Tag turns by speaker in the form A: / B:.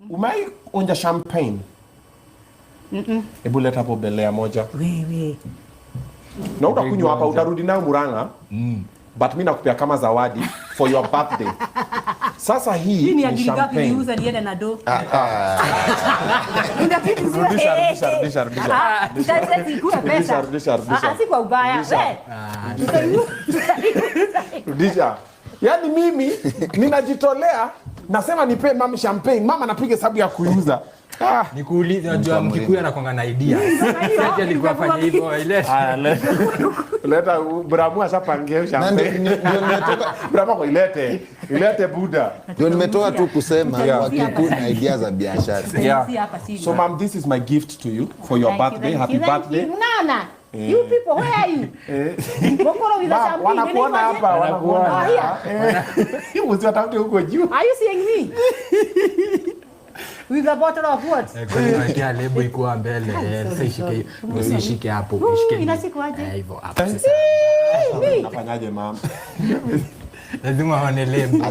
A: Umai onja champagne? Hebu leta hapo belea moja.
B: Wewe.
A: Na utakunywa hapa utarudi nayo Murang'a. But mimi nakupea kama zawadi for your birthday. Sasa hii ni champagne.
B: Niuza niende na do.
A: Rudisha.
B: Si kwa ubaya.
A: Rudisha. Yaani mimi ninajitolea nasema nipe mama champagne. Mama anapiga hesabu ya kuuza.
C: Nikuulize, unajua Mkikuyu anakuanga na idea. Sasa alikuwa afanya hivyo ile.
A: Leta Bramu ashapangia champagne. Bramu ilete Buddha.
D: Ndio nimetoka tu kusema Wakikuyu na idea za biashara.
A: So ma'am, this is my gift to you for your birthday. Happy birthday.
B: Nana. You people, where are you? Bokoro with champagne.
A: Wanakuona hapa, wanakuona. Usitafute huko juu.
B: Are you seeing me? With a bottle of what?
C: Kwa nini unatia lebo iko mbele? Usishike hapo, ushike.
B: Inashikwaje?
C: Hivyo hapo sasa.
A: Nafanyaje mama?
C: Lazima waone lebo.